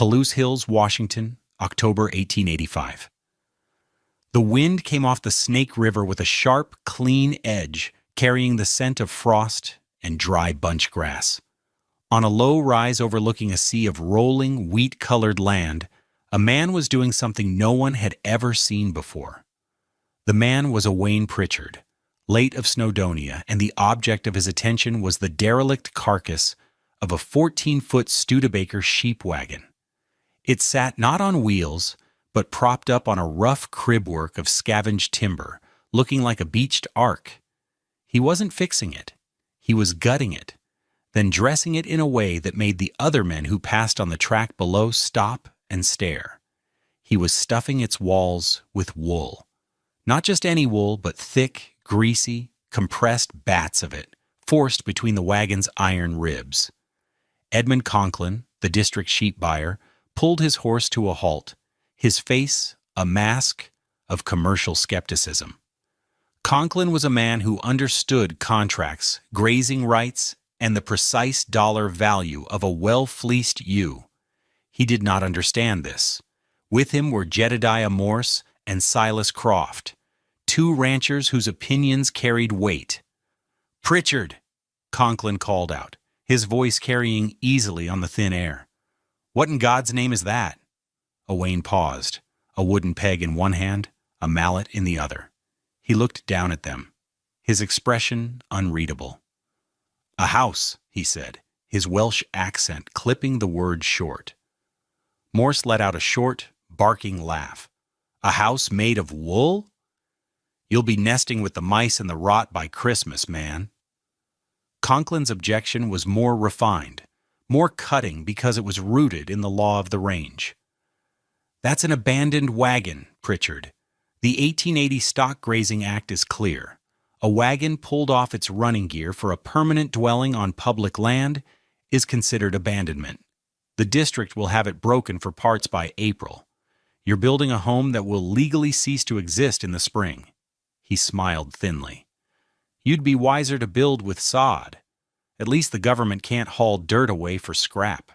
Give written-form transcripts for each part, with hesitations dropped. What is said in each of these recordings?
Palouse Hills, Washington, October 1885. The wind came off the Snake River with a sharp, clean edge, carrying the scent of frost and dry bunch grass. On a low rise overlooking a sea of rolling, wheat-colored land, a man was doing something no one had ever seen before. The man was Owain Pritchard, late of Snowdonia, and the object of his attention was the derelict carcass of a 14-foot Studebaker sheep wagon. It sat not on wheels, but propped up on a rough cribwork of scavenged timber, looking like a beached ark. He wasn't fixing it. He was gutting it, then dressing it in a way that made the other men who passed on the track below stop and stare. He was stuffing its walls with wool. Not just any wool, but thick, greasy, compressed bats of it, forced between the wagon's iron ribs. Edmund Conklin, the district sheep buyer, pulled his horse to a halt, his face a mask of commercial skepticism. Conklin was a man who understood contracts, grazing rights, and the precise dollar value of a well-fleeced ewe. He did not understand this. With him were Jedediah Morse and Silas Croft, two ranchers whose opinions carried weight. "Pritchard," Conklin called out, his voice carrying easily on the thin air. "What in God's name is that?" Owain paused, a wooden peg in one hand, a mallet in the other. He looked down at them, his expression unreadable. "A house," he said, his Welsh accent clipping the word short. Morse let out a short, barking laugh. "A house made of wool? You'll be nesting with the mice and the rot by Christmas, man." Conklin's objection was more refined, more cutting because it was rooted in the law of the range. "That's an abandoned wagon, Pritchard. The 1880 Stock Grazing Act is clear. A wagon pulled off its running gear for a permanent dwelling on public land is considered abandonment. The district will have it broken for parts by April. You're building a home that will legally cease to exist in the spring." He smiled thinly. "You'd be wiser to build with sod. At least the government can't haul dirt away for scrap."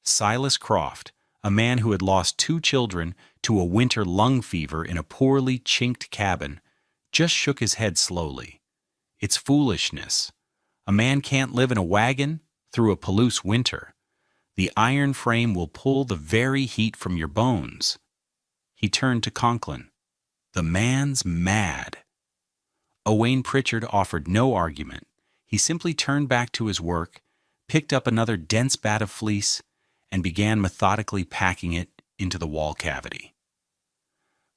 Silas Croft, a man who had lost 2 children to a winter lung fever in a poorly chinked cabin, just shook his head slowly. "It's foolishness. A man can't live in a wagon through a Palouse winter. The iron frame will pull the very heat from your bones." He turned to Conklin. "The man's mad." Owain Pritchard offered no argument. He simply turned back to his work, picked up another dense bat of fleece, and began methodically packing it into the wall cavity.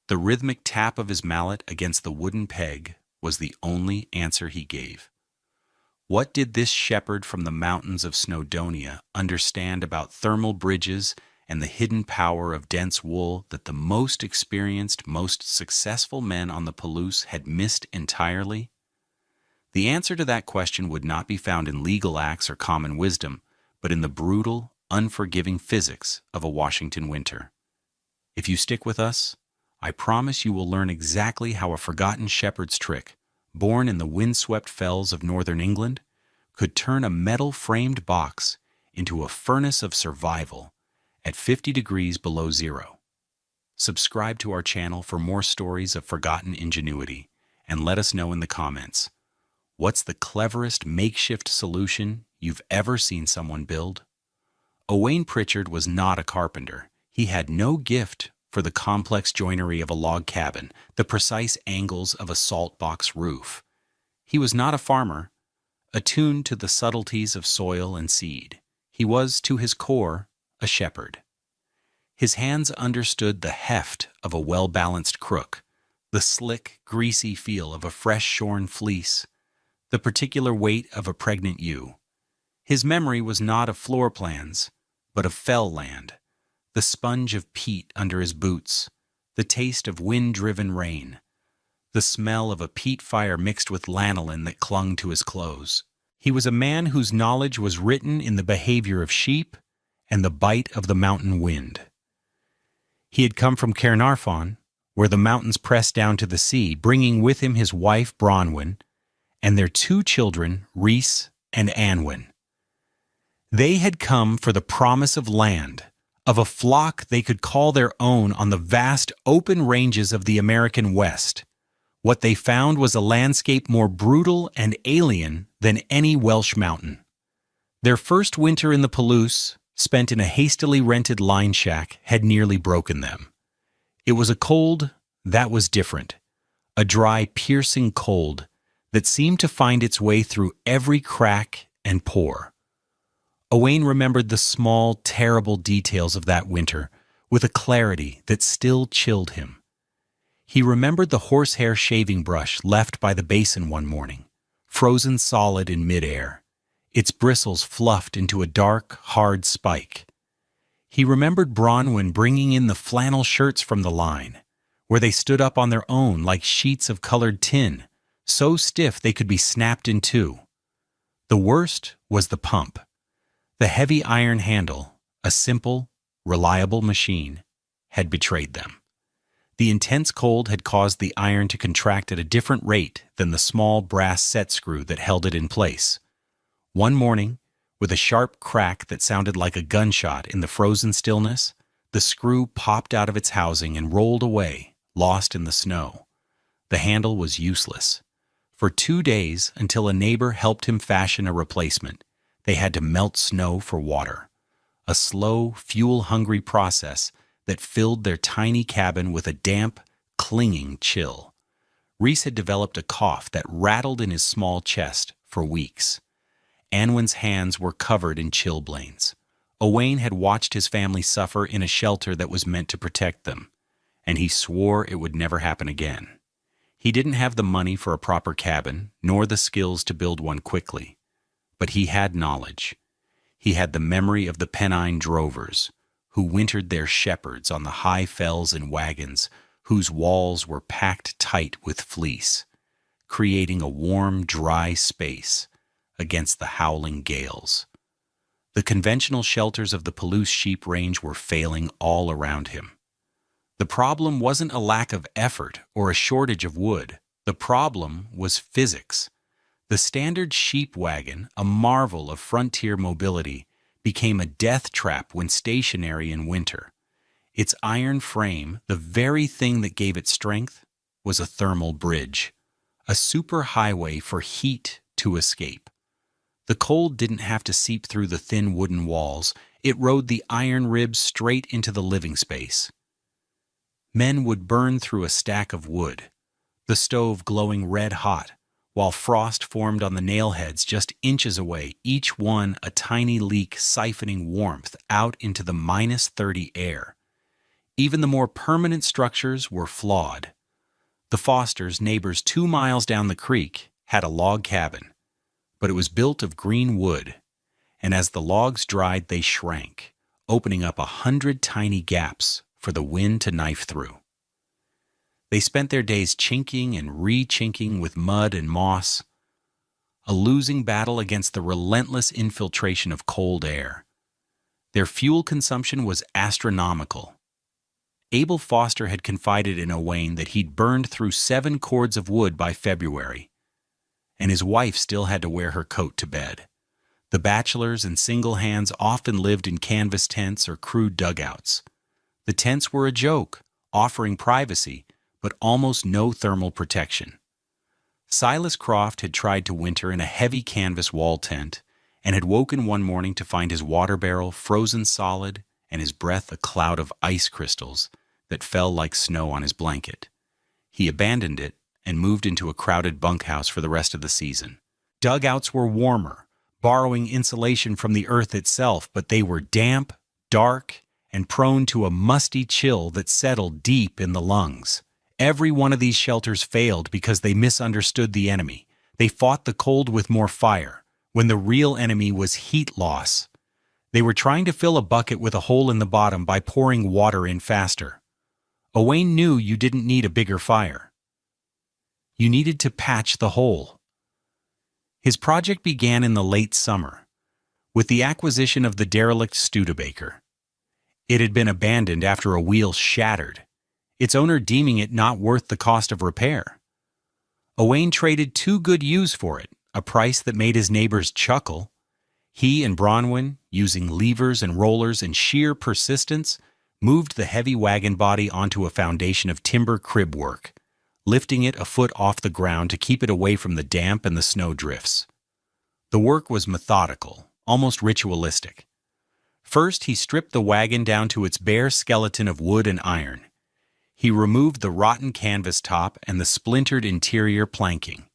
The rhythmic tap of his mallet against the wooden peg was the only answer he gave. What did this shepherd from the mountains of Snowdonia understand about thermal bridges and the hidden power of dense wool that the most experienced, most successful men on the Palouse had missed entirely? The answer to that question would not be found in legal acts or common wisdom, but in the brutal, unforgiving physics of a Washington winter. If you stick with us, I promise you will learn exactly how a forgotten shepherd's trick, born in the windswept fells of northern England, could turn a metal-framed box into a furnace of survival at 50 degrees below zero. Subscribe to our channel for more stories of forgotten ingenuity, and let us know in the comments, what's the cleverest makeshift solution you've ever seen someone build? Owain Pritchard was not a carpenter. He had no gift for the complex joinery of a log cabin, the precise angles of a salt box roof. He was not a farmer, attuned to the subtleties of soil and seed. He was, to his core, a shepherd. His hands understood the heft of a well-balanced crook, the slick, greasy feel of a fresh-shorn fleece, the particular weight of a pregnant ewe. His memory was not of floor plans, but of fell land, the sponge of peat under his boots, the taste of wind-driven rain, the smell of a peat fire mixed with lanolin that clung to his clothes. He was a man whose knowledge was written in the behavior of sheep and the bite of the mountain wind. He had come from Caernarfon, where the mountains pressed down to the sea, bringing with him his wife Bronwyn and their 2 children, Rhys and Anwen. They had come for the promise of land, of a flock they could call their own on the vast open ranges of the American West. What they found was a landscape more brutal and alien than any Welsh mountain. Their first winter in the Palouse, spent in a hastily rented line shack, had nearly broken them. It was a cold that was different, a dry, piercing cold that seemed to find its way through every crack and pore. Owain remembered the small, terrible details of that winter with a clarity that still chilled him. He remembered the horsehair shaving brush left by the basin one morning, frozen solid in midair, its bristles fluffed into a dark, hard spike. He remembered Bronwyn bringing in the flannel shirts from the line, where they stood up on their own like sheets of colored tin, so stiff they could be snapped in two. The worst was the pump. The heavy iron handle, a simple, reliable machine, had betrayed them. The intense cold had caused the iron to contract at a different rate than the small brass set screw that held it in place. One morning, with a sharp crack that sounded like a gunshot in the frozen stillness, the screw popped out of its housing and rolled away, lost in the snow. The handle was useless. For 2 days, until a neighbor helped him fashion a replacement, they had to melt snow for water. A slow, fuel-hungry process that filled their tiny cabin with a damp, clinging chill. Rhys had developed a cough that rattled in his small chest for weeks. Anwen's hands were covered in chilblains. Owain had watched his family suffer in a shelter that was meant to protect them, and he swore it would never happen again. He didn't have the money for a proper cabin, nor the skills to build one quickly. But he had knowledge. He had the memory of the Pennine drovers, who wintered their shepherds on the high fells in wagons whose walls were packed tight with fleece, creating a warm, dry space against the howling gales. The conventional shelters of the Palouse sheep range were failing all around him. The problem wasn't a lack of effort or a shortage of wood. The problem was physics. The standard sheep wagon, a marvel of frontier mobility, became a death trap when stationary in winter. Its iron frame, the very thing that gave it strength, was a thermal bridge, a superhighway for heat to escape. The cold didn't have to seep through the thin wooden walls. It rode the iron ribs straight into the living space. Men would burn through a stack of wood, the stove glowing red-hot, while frost formed on the nail heads just inches away, each one a tiny leak siphoning warmth out into the -30 air. Even the more permanent structures were flawed. The Fosters, neighbors 2 miles down the creek, had a log cabin, but it was built of green wood, and as the logs dried they shrank, opening up 100 tiny gaps for the wind to knife through. They spent their days chinking and re-chinking with mud and moss, a losing battle against the relentless infiltration of cold air. Their fuel consumption was astronomical. Abel Foster had confided in Owain that he'd burned through 7 cords of wood by February, and his wife still had to wear her coat to bed. The bachelors and single hands often lived in canvas tents or crude dugouts. The tents were a joke, offering privacy, but almost no thermal protection. Silas Croft had tried to winter in a heavy canvas wall tent and had woken one morning to find his water barrel frozen solid and his breath a cloud of ice crystals that fell like snow on his blanket. He abandoned it and moved into a crowded bunkhouse for the rest of the season. Dugouts were warmer, borrowing insulation from the earth itself, but they were damp, dark, and prone to a musty chill that settled deep in the lungs. Every one of these shelters failed because they misunderstood the enemy. They fought the cold with more fire, when the real enemy was heat loss. They were trying to fill a bucket with a hole in the bottom by pouring water in faster. Owain knew you didn't need a bigger fire. You needed to patch the hole. His project began in the late summer, with the acquisition of the derelict Studebaker. It had been abandoned after a wheel shattered, its owner deeming it not worth the cost of repair. Owain traded 2 good ewes for it, a price that made his neighbors chuckle. He and Bronwyn, using levers and rollers and sheer persistence, moved the heavy wagon body onto a foundation of timber crib work, lifting it a foot off the ground to keep it away from the damp and the snow drifts. The work was methodical, almost ritualistic. First, he stripped the wagon down to its bare skeleton of wood and iron. He removed the rotten canvas top and the splintered interior planking.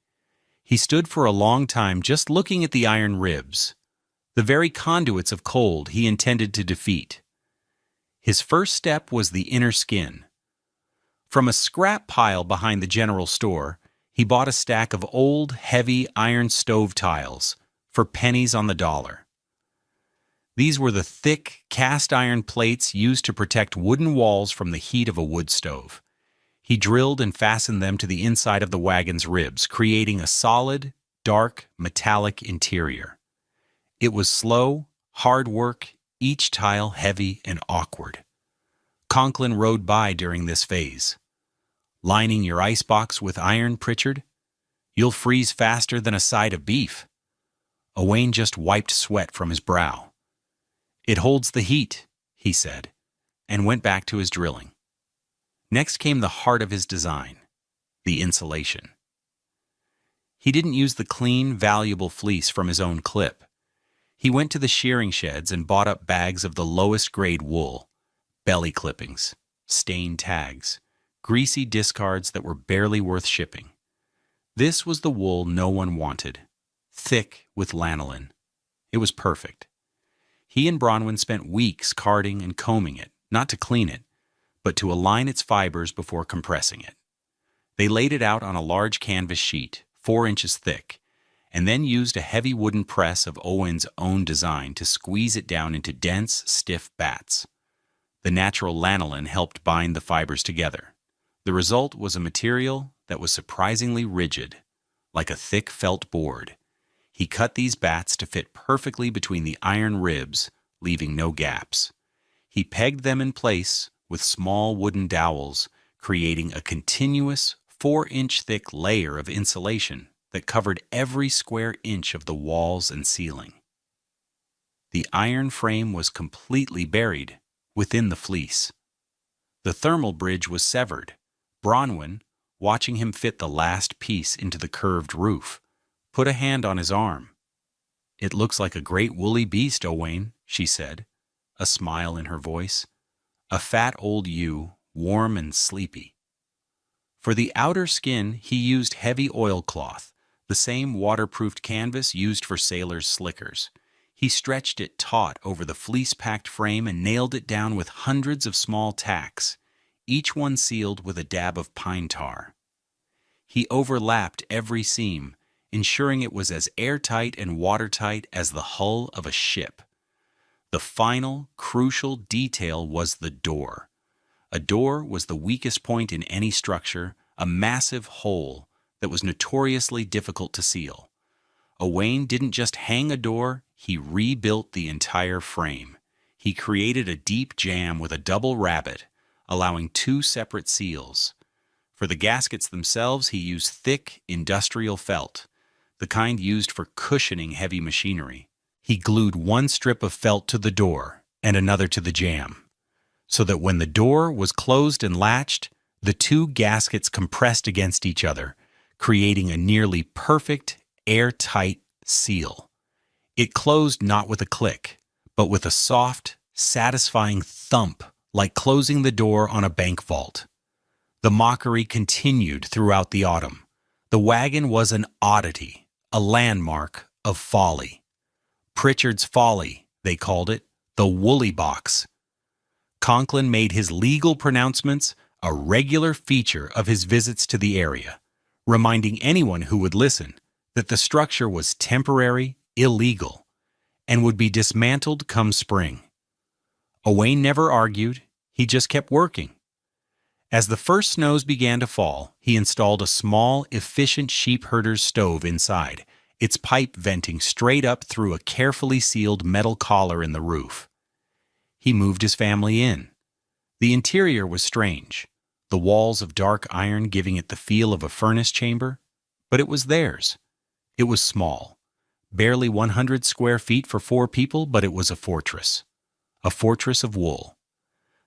He stood for a long time just looking at the iron ribs, the very conduits of cold he intended to defeat. His first step was the inner skin. From a scrap pile behind the general store, he bought a stack of old, heavy iron stove tiles for pennies on the dollar. These were the thick, cast-iron plates used to protect wooden walls from the heat of a wood stove. He drilled and fastened them to the inside of the wagon's ribs, creating a solid, dark, metallic interior. It was slow, hard work, each tile heavy and awkward. Conklin rode by during this phase. "Lining your icebox with iron, Pritchard? You'll freeze faster than a side of beef." Owain just wiped sweat from his brow. "It holds the heat," he said, and went back to his drilling. Next came the heart of his design, the insulation. He didn't use the clean, valuable fleece from his own clip. He went to the shearing sheds and bought up bags of the lowest grade wool, belly clippings, stained tags, greasy discards that were barely worth shipping. This was the wool no one wanted, thick with lanolin. It was perfect. He and Bronwyn spent weeks carding and combing it, not to clean it, but to align its fibers before compressing it. They laid it out on a large canvas sheet, 4 inches thick, and then used a heavy wooden press of Owen's own design to squeeze it down into dense, stiff bats. The natural lanolin helped bind the fibers together. The result was a material that was surprisingly rigid, like a thick felt board. He cut these bats to fit perfectly between the iron ribs, leaving no gaps. He pegged them in place with small wooden dowels, creating a continuous 4-inch thick layer of insulation that covered every square inch of the walls and ceiling. The iron frame was completely buried within the fleece. The thermal bridge was severed. Bronwyn, watching him fit the last piece into the curved roof, put a hand on his arm. "It looks like a great woolly beast, Owain," she said, a smile in her voice. "A fat old ewe, warm and sleepy." For the outer skin, he used heavy oilcloth, the same waterproofed canvas used for sailors' slickers. He stretched it taut over the fleece-packed frame and nailed it down with hundreds of small tacks, each one sealed with a dab of pine tar. He overlapped every seam, ensuring it was as airtight and watertight as the hull of a ship. The final, crucial detail was the door. A door was the weakest point in any structure, a massive hole that was notoriously difficult to seal. Owain didn't just hang a door, he rebuilt the entire frame. He created a deep jamb with a double rabbet, allowing 2 separate seals. For the gaskets themselves, he used thick, industrial felt, the kind used for cushioning heavy machinery. He glued one strip of felt to the door and another to the jamb, so that when the door was closed and latched, the 2 gaskets compressed against each other, creating a nearly perfect, airtight seal. It closed not with a click, but with a soft, satisfying thump, like closing the door on a bank vault. The mockery continued throughout the autumn. The wagon was an oddity, a landmark of folly. Pritchard's Folly, they called it, the woolly box. Conklin made his legal pronouncements a regular feature of his visits to the area, reminding anyone who would listen that the structure was temporary, illegal, and would be dismantled come spring. Owain never argued, he just kept working. As the first snows began to fall, he installed a small, efficient sheep herder's stove inside, its pipe venting straight up through a carefully sealed metal collar in the roof. He moved his family in. The interior was strange, the walls of dark iron giving it the feel of a furnace chamber, but it was theirs. It was small, Barely 100 square feet for 4 people, but it was a fortress of wool.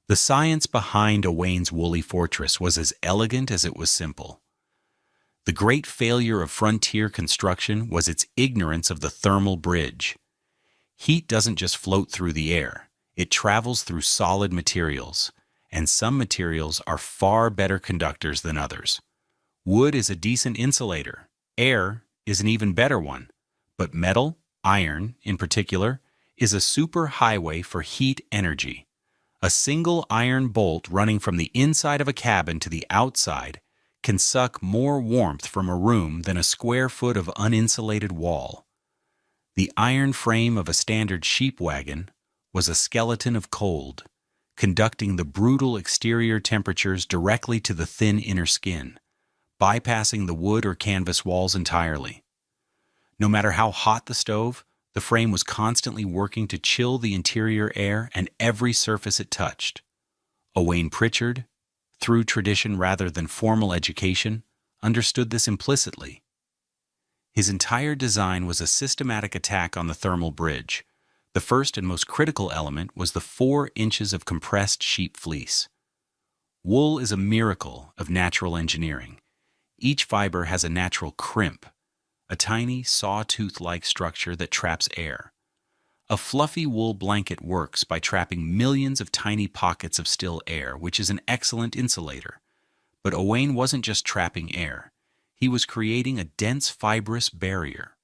The science behind Owain's woolly fortress was as elegant as it was simple. The great failure of frontier construction was its ignorance of the thermal bridge. Heat doesn't just float through the air, it travels through solid materials, and some materials are far better conductors than others. Wood is a decent insulator, air is an even better one, but metal, iron in particular, is a superhighway for heat energy. A single iron bolt running from the inside of a cabin to the outside can suck more warmth from a room than a square foot of uninsulated wall. The iron frame of a standard sheep wagon was a skeleton of cold, conducting the brutal exterior temperatures directly to the thin inner skin, bypassing the wood or canvas walls entirely. No matter how hot the stove, the frame was constantly working to chill the interior air and every surface it touched. Owain Pritchard, through tradition rather than formal education, understood this implicitly. His entire design was a systematic attack on the thermal bridge. The first and most critical element was the 4 inches of compressed sheep fleece. Wool is a miracle of natural engineering. Each fiber has a natural crimp, a tiny sawtooth-like structure that traps air. A fluffy wool blanket works by trapping millions of tiny pockets of still air, which is an excellent insulator. But Owain wasn't just trapping air. He was creating a dense fibrous barrier.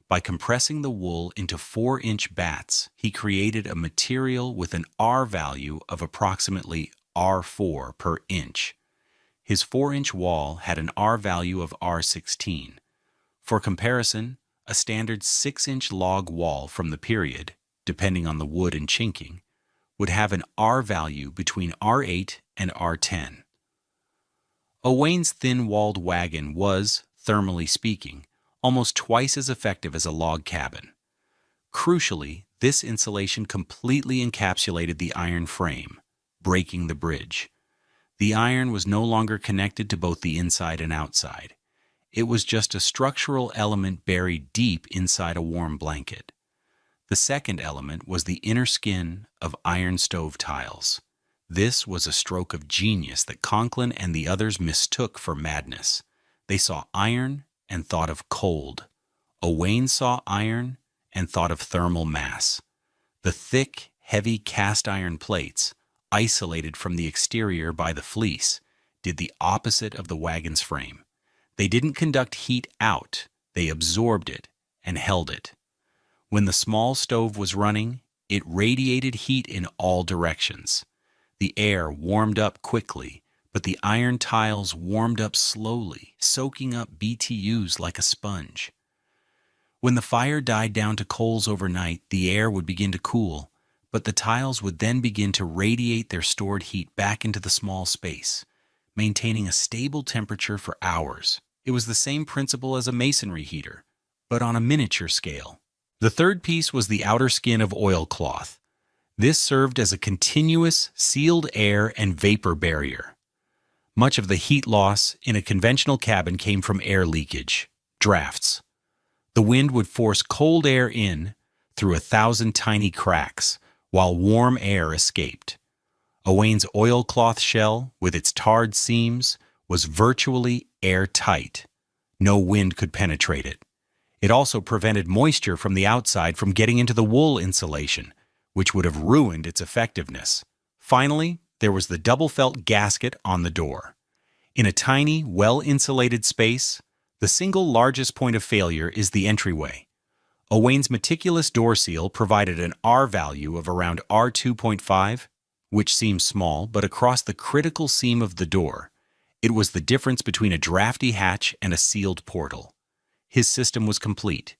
By compressing the wool into 4-inch bats, he created a material with an R value of approximately R4 per inch. His 4-inch wall had an R value of R16. For comparison, a standard 6-inch log wall from the period, depending on the wood and chinking, would have an R value between R8 and R10. Owain's thin-walled wagon was, thermally speaking, almost twice as effective as a log cabin. Crucially, this insulation completely encapsulated the iron frame, breaking the bridge. The iron was no longer connected to both the inside and outside. It was just a structural element buried deep inside a warm blanket. The second element was the inner skin of iron stove tiles. This was a stroke of genius that Conklin and the others mistook for madness. They saw iron and thought of cold. Owain saw iron and thought of thermal mass. The thick, heavy cast iron plates, isolated from the exterior by the fleece, did the opposite of the wagon's frame. They didn't conduct heat out, they absorbed it and held it. When the small stove was running, it radiated heat in all directions. The air warmed up quickly, but the iron tiles warmed up slowly, soaking up BTUs like a sponge. When the fire died down to coals overnight, the air would begin to cool, but the tiles would then begin to radiate their stored heat back into the small space, maintaining a stable temperature for hours. It was the same principle as a masonry heater, but on a miniature scale. The third piece was the outer skin of oilcloth. This served as a continuous, sealed air and vapor barrier. Much of the heat loss in a conventional cabin came from air leakage, drafts. The wind would force cold air in through 1,000 tiny cracks, while warm air escaped. Owain's oilcloth shell, with its tarred seams, was virtually airtight. No wind could penetrate it. It also prevented moisture from the outside from getting into the wool insulation, which would have ruined its effectiveness. Finally, there was the double felt gasket on the door. In a tiny, well-insulated space, the single largest point of failure is the entryway. Owain's meticulous door seal provided an R value of around R2.5, which seems small, but across the critical seam of the door, it was the difference between a drafty hatch and a sealed portal. His system was complete.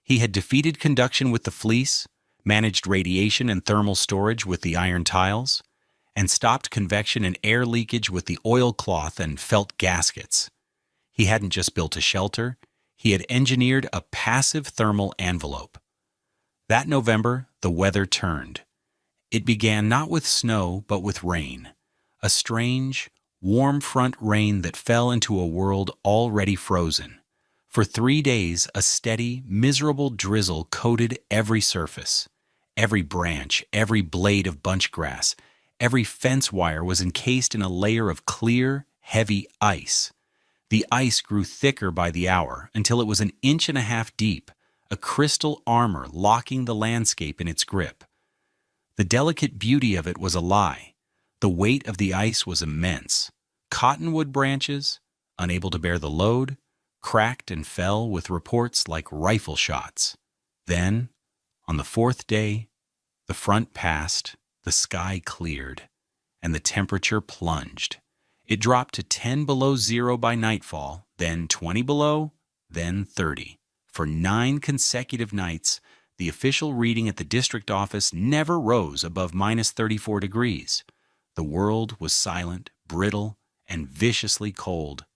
He had defeated conduction with the fleece, managed radiation and thermal storage with the iron tiles, and stopped convection and air leakage with the oilcloth and felt gaskets. He hadn't just built a shelter, he had engineered a passive thermal envelope. That November, the weather turned. It began not with snow, but with rain. A strange, warm front rain that fell into a world already frozen. For 3 days, a steady, miserable drizzle coated every surface. Every branch, every blade of bunch grass, every fence wire was encased in a layer of clear, heavy ice. The ice grew thicker by the hour until it was an inch and a half deep, a crystal armor locking the landscape in its grip. The delicate beauty of it was a lie. The weight of the ice was immense. Cottonwood branches, unable to bear the load, cracked and fell with reports like rifle shots. Then, on the 4th day, the front passed, the sky cleared, and the temperature plunged. It dropped to 10 below zero by nightfall, then 20 below, then 30. For 9 consecutive nights, the official reading at the district office never rose above minus 34 degrees. The world was silent, brittle, and viciously cold.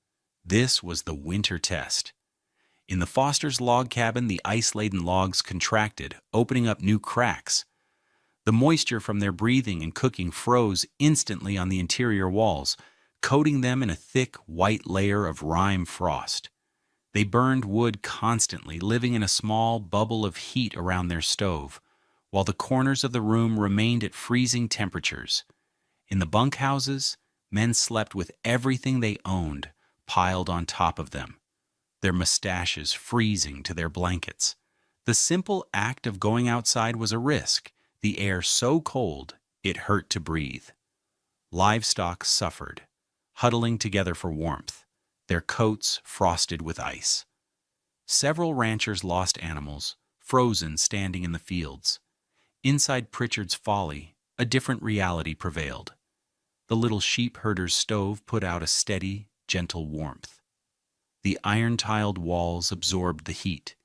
This was the winter test. In the Foster's log cabin, the ice-laden logs contracted, opening up new cracks. The moisture from their breathing and cooking froze instantly on the interior walls, coating them in a thick, white layer of rime frost. They burned wood constantly, living in a small bubble of heat around their stove, while the corners of the room remained at freezing temperatures. In the bunkhouses, men slept with everything they owned piled on top of them, their mustaches freezing to their blankets. The simple act of going outside was a risk, the air so cold it hurt to breathe. Livestock suffered, huddling together for warmth, their coats frosted with ice. Several ranchers lost animals, frozen standing in the fields. Inside Pritchard's Folly, a different reality prevailed. The little sheep herder's stove put out a steady, gentle warmth. The iron-tiled walls absorbed the heat,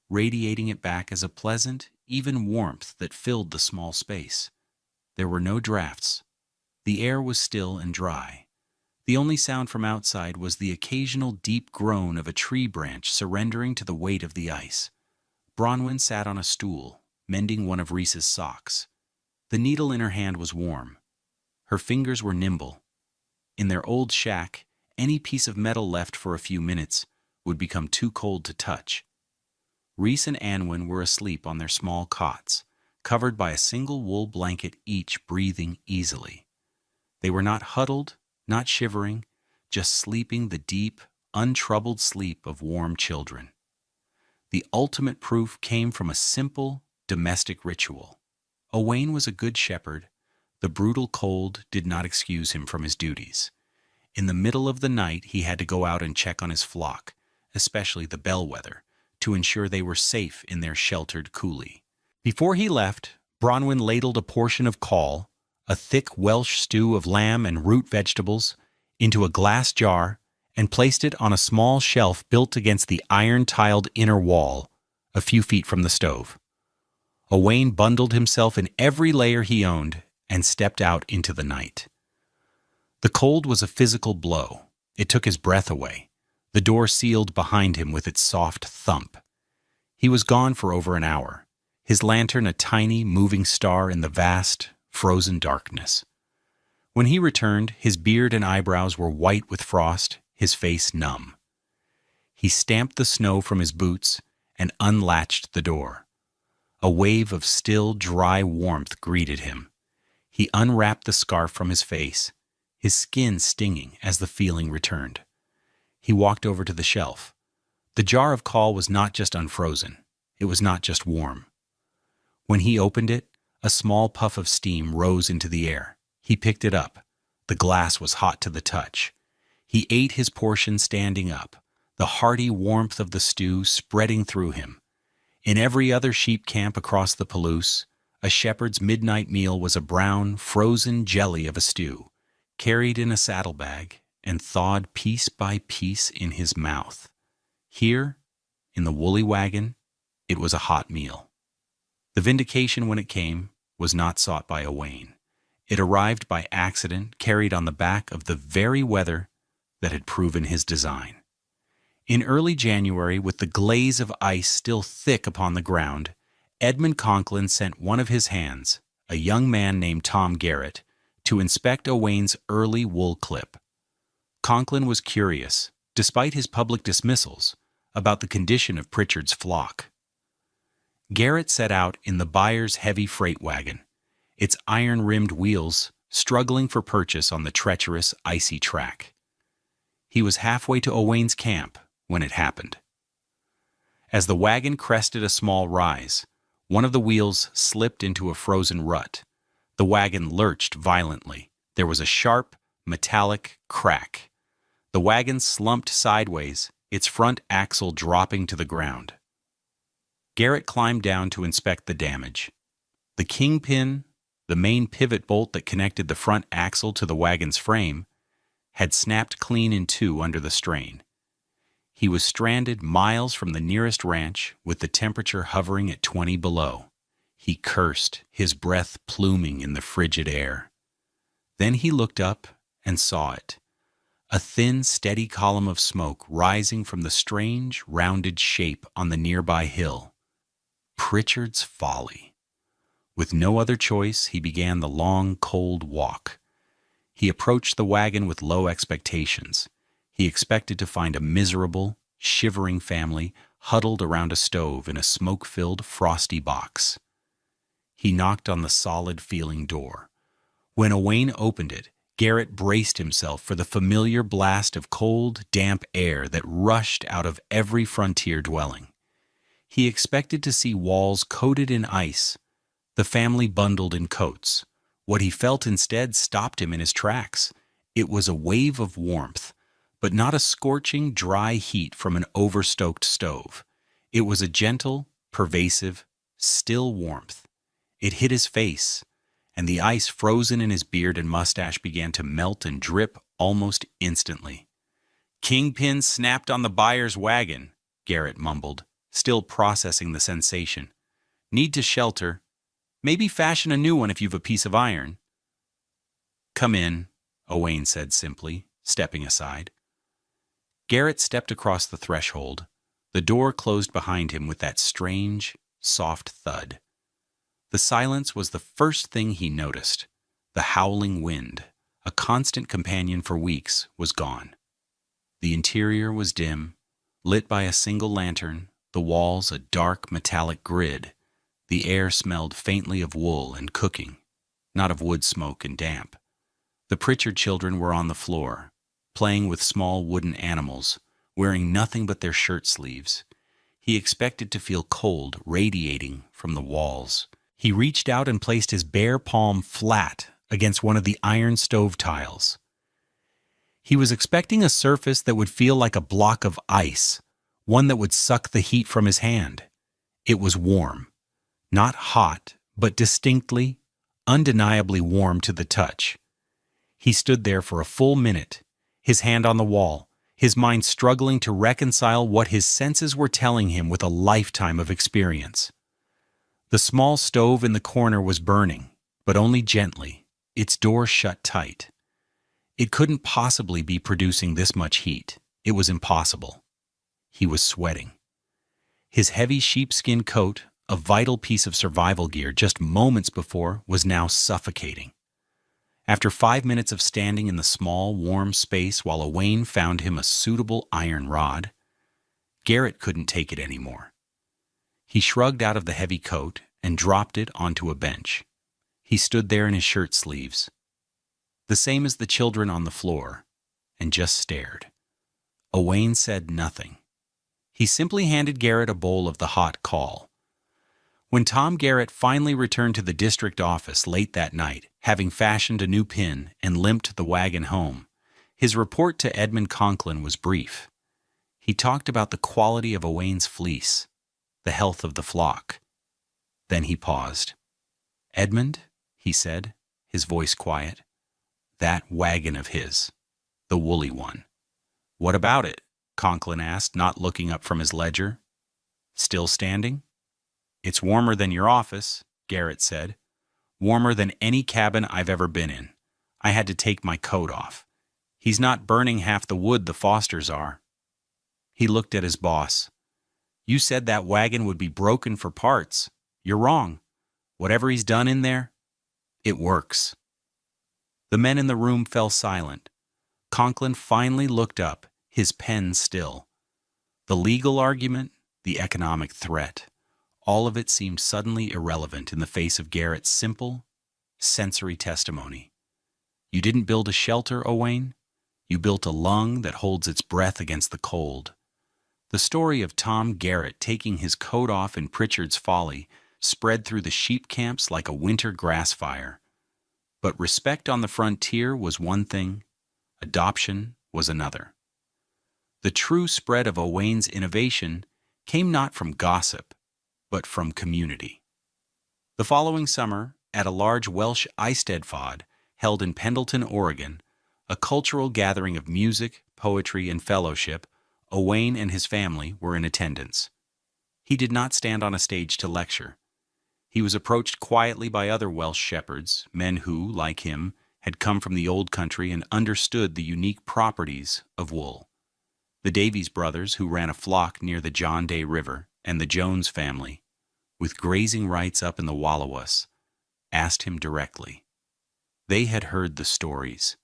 radiating it back as a pleasant, even warmth that filled the small space. There were no drafts. The air was still and dry. The only sound from outside was the occasional deep groan of a tree branch surrendering to the weight of the ice. Bronwyn sat on a stool, mending one of Reese's socks. The needle in her hand was warm. Her fingers were nimble. In their old shack, any piece of metal left for a few minutes would become too cold to touch. Reese and Anwyn were asleep on their small cots, covered by a single wool blanket each, breathing easily. They were not huddled, not shivering, just sleeping the deep, untroubled sleep of warm children. The ultimate proof came from a simple, domestic ritual. Owain was a good shepherd. The brutal cold did not excuse him from his duties. In the middle of the night, he had to go out and check on his flock, especially the bellwether, to ensure they were safe in their sheltered coulee. Before he left, Bronwyn ladled a portion of caul, a thick Welsh stew of lamb and root vegetables, into a glass jar and placed it on a small shelf built against the iron-tiled inner wall, a few feet from the stove. Owain bundled himself in every layer he owned and stepped out into the night. The cold was a physical blow. It took his breath away. The door sealed behind him with its soft thump. He was gone for over an hour, his lantern a tiny, moving star in the vast, frozen darkness. When he returned, his beard and eyebrows were white with frost, his face numb. He stamped the snow from his boots and unlatched the door. A wave of still, dry warmth greeted him. He unwrapped the scarf from his face, his skin stinging as the feeling returned. He walked over to the shelf. The jar of caul was not just unfrozen. It was not just warm. When he opened it, a small puff of steam rose into the air. He picked it up. The glass was hot to the touch. He ate his portion standing up, the hearty warmth of the stew spreading through him. In every other sheep camp across the Palouse, a shepherd's midnight meal was a brown, frozen jelly of a stew, carried in a saddlebag and thawed piece by piece in his mouth. Here, in the woolly wagon, it was a hot meal. The vindication, when it came, was not sought by Owain. It arrived by accident, carried on the back of the very weather that had proven his design. In early January, with the glaze of ice still thick upon the ground, Edmund Conklin sent one of his hands, a young man named Tom Garrett, to inspect Owain's early wool clip. Conklin was curious. Despite his public dismissals, about the condition of Pritchard's flock. Garrett set out in the buyer's heavy freight wagon, its iron-rimmed wheels struggling for purchase on the treacherous, icy track. He was halfway to Owain's camp when it happened. As the wagon crested a small rise, one of the wheels slipped into a frozen rut. The wagon lurched violently. There was a sharp, metallic crack. The wagon slumped sideways, its front axle dropping to the ground. Garrett climbed down to inspect the damage. The kingpin, the main pivot bolt that connected the front axle to the wagon's frame, had snapped clean in two under the strain. He was stranded miles from the nearest ranch with the temperature hovering at 20 below. He cursed, his breath pluming in the frigid air. Then he looked up and saw it. A thin, steady column of smoke rising from the strange, rounded shape on the nearby hill. Pritchard's Folly. With no other choice, he began the long, cold walk. He approached the wagon with low expectations. He expected to find a miserable, shivering family huddled around a stove in a smoke-filled, frosty box. He knocked on the solid-feeling door. When Owain opened it, Garrett braced himself for the familiar blast of cold, damp air that rushed out of every frontier dwelling. He expected to see walls coated in ice, the family bundled in coats. What he felt instead stopped him in his tracks. It was a wave of warmth, but not a scorching, dry heat from an overstoked stove. It was a gentle, pervasive, still warmth. It hit his face, and the ice frozen in his beard and mustache began to melt and drip almost instantly. "Kingpin snapped on the buyer's wagon," Garrett mumbled, still processing the sensation. "Need to shelter. Maybe fashion a new one if you've a piece of iron." "Come in," Owain said simply, stepping aside. Garrett stepped across the threshold. The door closed behind him with that strange, soft thud. The silence was the first thing he noticed. The howling wind, a constant companion for weeks, was gone. The interior was dim, lit by a single lantern, the walls a dark metallic grid. The air smelled faintly of wool and cooking, not of wood smoke and damp. The Pritchard children were on the floor, playing with small wooden animals, wearing nothing but their shirt sleeves. He expected to feel cold radiating from the walls. He reached out and placed his bare palm flat against one of the iron stove tiles. He was expecting a surface that would feel like a block of ice, one that would suck the heat from his hand. It was warm. Not hot, but distinctly, undeniably warm to the touch. He stood there for a full minute, his hand on the wall, his mind struggling to reconcile what his senses were telling him with a lifetime of experience. The small stove in the corner was burning, but only gently, its door shut tight. It couldn't possibly be producing this much heat. It was impossible. He was sweating. His heavy sheepskin coat, a vital piece of survival gear just moments before, was now suffocating. After 5 minutes of standing in the small, warm space while Owain found him a suitable iron rod, Garrett couldn't take it anymore. He shrugged out of the heavy coat and dropped it onto a bench. He stood there in his shirt sleeves, the same as the children on the floor, and just stared. Owain said nothing. He simply handed Garrett a bowl of the hot call. When Tom Garrett finally returned to the district office late that night, having fashioned a new pin and limped the wagon home, his report to Edmund Conklin was brief. He talked about the quality of Owain's fleece, the health of the flock. Then he paused. "Edmund," he said, his voice quiet, "that wagon of his, the woolly one." "What about it?" Conklin asked, not looking up from his ledger. "Still standing?" "It's warmer than your office," Garrett said. "Warmer than any cabin I've ever been in. I had to take my coat off. He's not burning half the wood the Fosters are." He looked at his boss. "You said that wagon would be broken for parts. You're wrong. Whatever he's done in there, it works." The men in the room fell silent. Conklin finally looked up, his pen still. The legal argument, the economic threat, all of it seemed suddenly irrelevant in the face of Garrett's simple, sensory testimony. You didn't build a shelter, Owain. You built a lung that holds its breath against the cold. The story of Tom Garrett taking his coat off in Pritchard's Folly spread through the sheep camps like a winter grass fire. But respect on the frontier was one thing, adoption was another. The true spread of Owain's innovation came not from gossip, but from community. The following summer, at a large Welsh Eisteddfod held in Pendleton, Oregon, a cultural gathering of music, poetry, and fellowship, Owain and his family were in attendance. He did not stand on a stage to lecture. He was approached quietly by other Welsh shepherds, men who, like him, had come from the old country and understood the unique properties of wool. The Davies brothers, who ran a flock near the John Day River, and the Jones family, with grazing rights up in the Wallawas, asked him directly. They had heard the stories.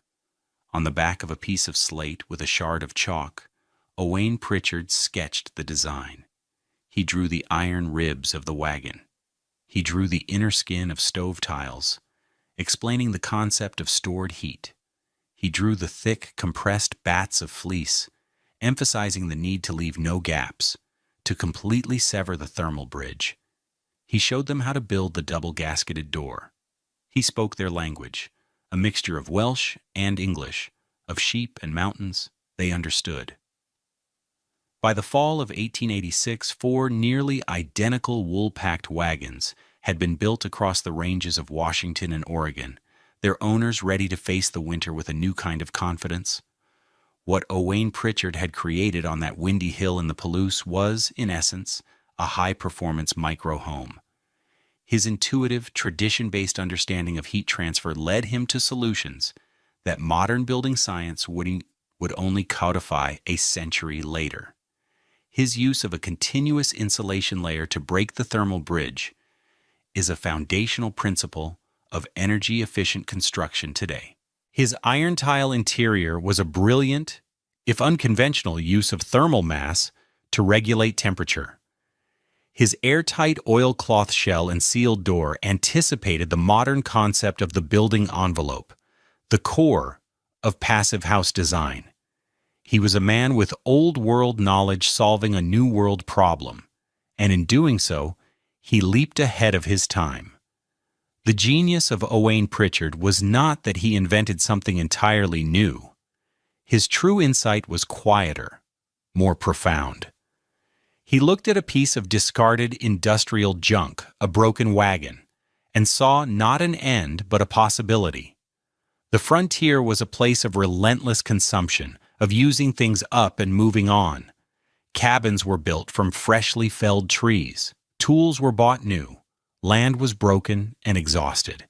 On the back of a piece of slate with a shard of chalk, Owain Pritchard sketched the design. He drew the iron ribs of the wagon. He drew the inner skin of stove tiles, explaining the concept of stored heat. He drew the thick, compressed bats of fleece, emphasizing the need to leave no gaps, to completely sever the thermal bridge. He showed them how to build the double-gasketed door. He spoke their language, a mixture of Welsh and English, of sheep and mountains. They understood. By the fall of 1886, 4 nearly identical wool-packed wagons had been built across the ranges of Washington and Oregon, their owners ready to face the winter with a new kind of confidence. What Owain Pritchard had created on that windy hill in the Palouse was, in essence, a high-performance micro-home. His intuitive, tradition-based understanding of heat transfer led him to solutions that modern building science would only codify a century later. His use of a continuous insulation layer to break the thermal bridge is a foundational principle of energy-efficient construction today. His iron tile interior was a brilliant, if unconventional, use of thermal mass to regulate temperature. His airtight oilcloth shell and sealed door anticipated the modern concept of the building envelope, the core of passive house design. He was a man with old-world knowledge solving a new-world problem, and in doing so, he leaped ahead of his time. The genius of Owain Pritchard was not that he invented something entirely new. His true insight was quieter, more profound. He looked at a piece of discarded industrial junk, a broken wagon, and saw not an end but a possibility. The frontier was a place of relentless consumption, of using things up and moving on. Cabins were built from freshly felled trees. Tools were bought new. Land was broken and exhausted.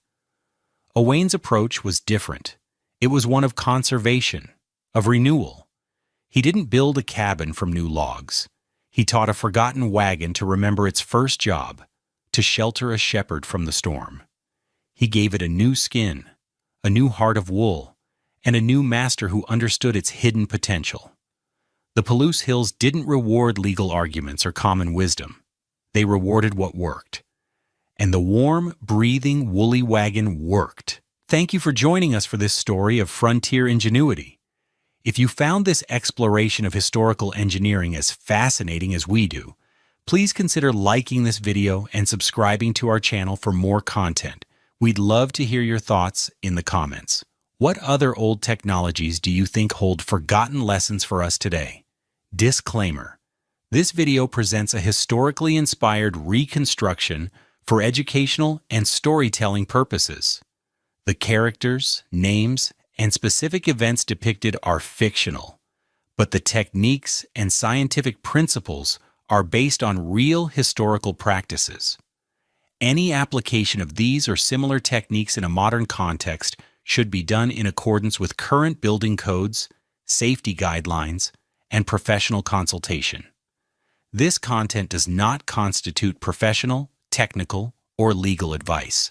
Owain's approach was different. It was one of conservation, of renewal. He didn't build a cabin from new logs. He taught a forgotten wagon to remember its first job, to shelter a shepherd from the storm. He gave it a new skin, a new heart of wool, and a new master who understood its hidden potential. The Palouse Hills didn't reward legal arguments or common wisdom. They rewarded what worked. And the warm, breathing, woolly wagon worked. Thank you for joining us for this story of frontier ingenuity. If you found this exploration of historical engineering as fascinating as we do, please consider liking this video and subscribing to our channel for more content. We'd love to hear your thoughts in the comments. What other old technologies do you think hold forgotten lessons for us today? Disclaimer: this video presents a historically inspired reconstruction for educational and storytelling purposes. The characters, names, and specific events depicted are fictional, but the techniques and scientific principles are based on real historical practices. Any application of these or similar techniques in a modern context should be done in accordance with current building codes, safety guidelines, and professional consultation. This content does not constitute professional, technical, or legal advice.